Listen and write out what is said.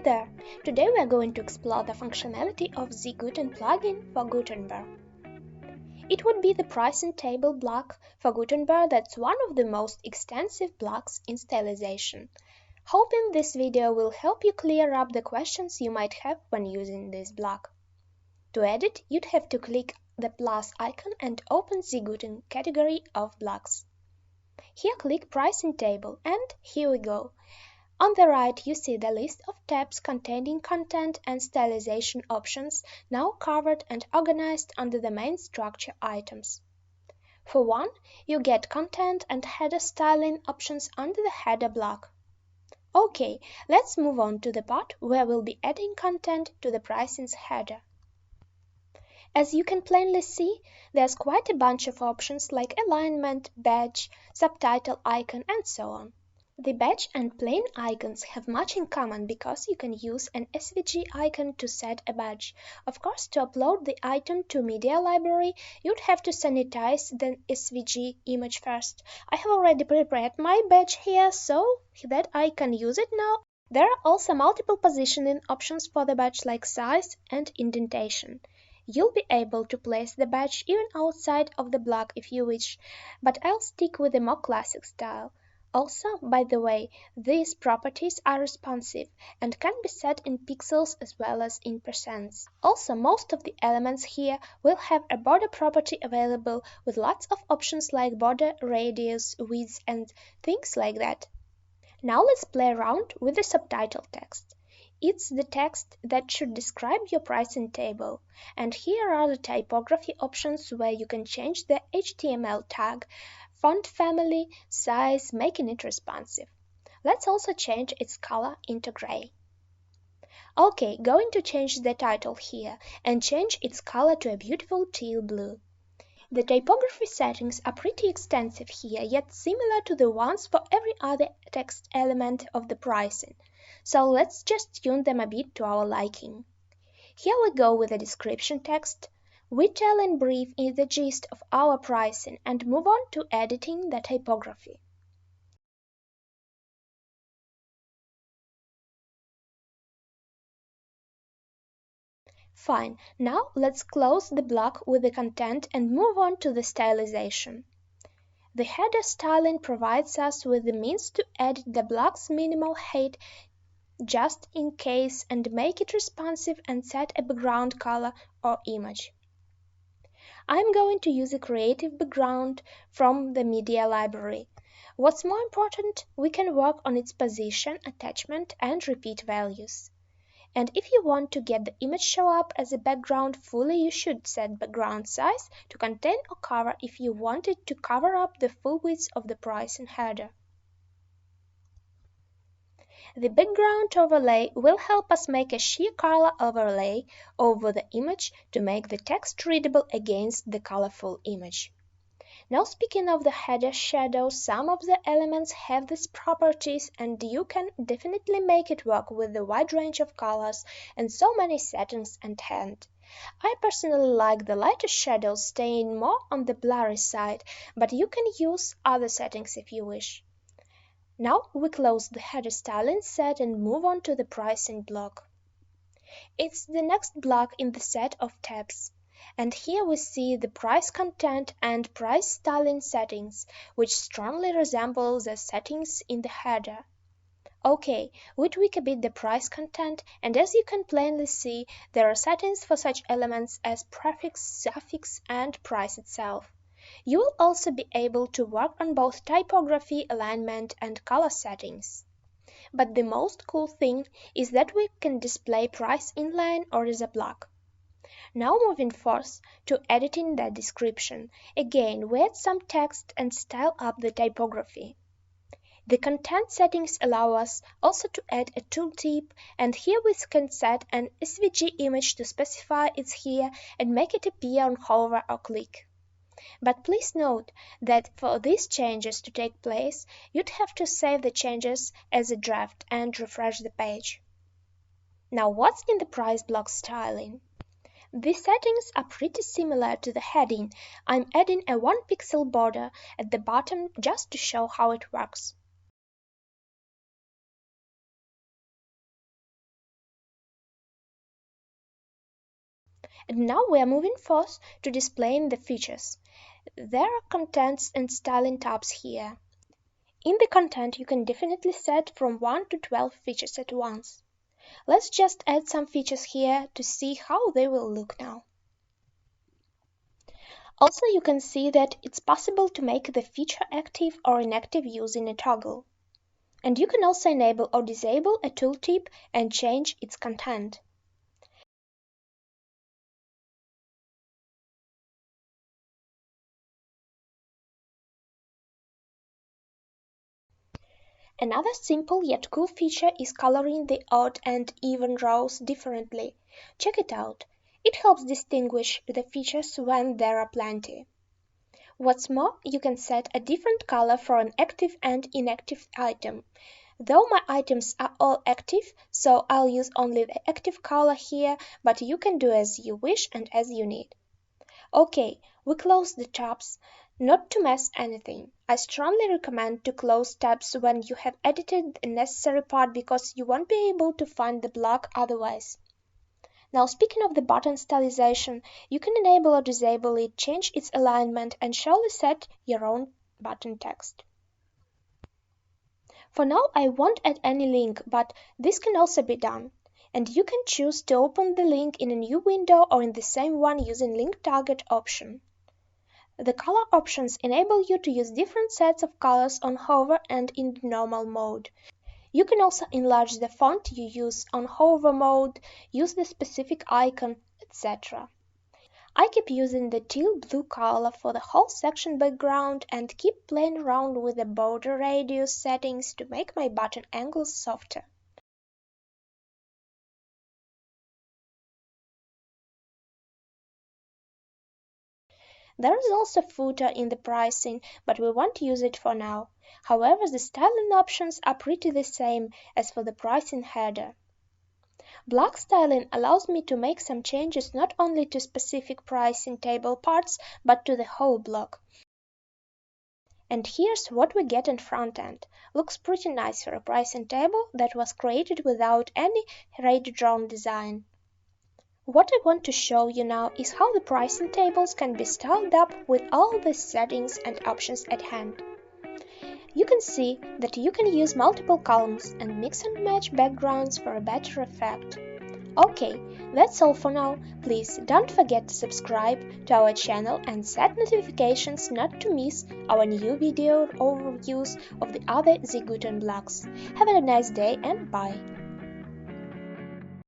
there! Today we are going to explore the functionality of ZeGuten plugin for Gutenberg. It would be the pricing table block for Gutenberg that's one of the most extensive blocks in stylization. Hoping this video will help you clear up the questions you might have when using this block. To edit, you'd have to click the plus icon and open ZeGuten category of blocks. Here click Pricing Table and here we go. On the right you see the list of tabs containing content and stylization options now covered and organized under the main structure items. For one, you get content and header styling options under the header block. Okay, let's move on to the part where we'll be adding content to the pricing's header. As you can plainly see, there's quite a bunch of options like alignment, badge, subtitle icon, and so on. The badge and plain icons have much in common because you can use an SVG icon to set a badge. Of course, to upload the item to media library, you'd have to sanitize the SVG image first. I have already prepared my badge here so that I can use it now. There are also multiple positioning options for the badge like size and indentation. You'll be able to place the badge even outside of the block if you wish, but I'll stick with a more classic style. Also, by the way, these properties are responsive and can be set in pixels as well as in percents. Also, most of the elements here will have a border property available with lots of options like border, radius, width, and things like that. Now let's play around with the subtitle text. It's the text that should describe your pricing table, and here are the typography options where you can change the HTML tag, font family, size, making it responsive. Let's also change its color into gray. Okay, going to change the title here and change its color to a beautiful teal blue. The typography settings are pretty extensive here, yet similar to the ones for every other text element of the pricing. So let's just tune them a bit to our liking. Here we go with the description text. We tell in brief in the gist of our pricing and move on to editing the typography. Fine, now let's close the block with the content and move on to the stylization. The header styling provides us with the means to edit the block's minimal height just in case and make it responsive and set a background color or image. I'm going to use a creative background from the media library. What's more important, we can work on its position, attachment, and repeat values. And if you want to get the image show up as a background fully, you should set background size to contain or cover if you want it to cover up the full width of the pricing header. The background overlay will help us make a sheer color overlay over the image to make the text readable against the colorful image. Now, speaking of the header shadow, some of the elements have these properties and you can definitely make it work with the wide range of colors and so many settings at hand. I personally like the lighter shadows staying more on the blurry side, but you can use other settings if you wish. Now we close the header styling set and move on to the pricing block. It's the next block in the set of tabs. And here we see the price content and price styling settings, which strongly resemble the settings in the header. Okay, we tweak a bit the price content, and as you can plainly see, there are settings for such elements as prefix, suffix, and price itself. You will also be able to work on both typography, alignment, and color settings. But the most cool thing is that we can display price inline or as a block. Now moving forth to editing the description. Again, we add some text and style up the typography. The content settings allow us also to add a tooltip, and here we can set an SVG image to specify it's here and make it appear on hover or click. But please note that for these changes to take place, you'd have to save the changes as a draft and refresh the page. Now what's in the price block styling? The settings are pretty similar to the heading. I'm adding a 1 pixel border at the bottom just to show how it works. And now we are moving forth to displaying the features. There are contents and styling tabs here. In the content, you can definitely set from 1 to 12 features at once. Let's just add some features here to see how they will look now. Also, you can see that it's possible to make the feature active or inactive using a toggle. And you can also enable or disable a tooltip and change its content. Another simple yet cool feature is coloring the odd and even rows differently. Check it out. It helps distinguish the features when there are plenty. What's more, you can set a different color for an active and inactive item. Though my items are all active, so I'll use only the active color here, but you can do as you wish and as you need. Okay, we close the tabs. Not to mess anything. I strongly recommend to close tabs when you have edited the necessary part because you won't be able to find the block otherwise. Now, speaking of the button stylization, you can enable or disable it, change its alignment, and surely set your own button text. For now, I won't add any link, but this can also be done. And you can choose to open the link in a new window or in the same one using Link Target option. The color options enable you to use different sets of colors on hover and in normal mode. You can also enlarge the font you use on hover mode, use the specific icon, etc. I keep using the teal blue color for the whole section background and keep playing around with the border radius settings to make my button angles softer. There is also a footer in the pricing, but we won't use it for now. However, the styling options are pretty the same as for the pricing header. Block styling allows me to make some changes not only to specific pricing table parts, but to the whole block. And here's what we get in front end. Looks pretty nice for a pricing table that was created without any hand-drawn design. What I want to show you now is how the pricing tables can be styled up with all the settings and options at hand. You can see that you can use multiple columns and mix and match backgrounds for a better effect. Okay, that's all for now. Please don't forget to subscribe to our channel and set notifications not to miss our new video overviews of the other ZeGuten blogs. Have a nice day and bye!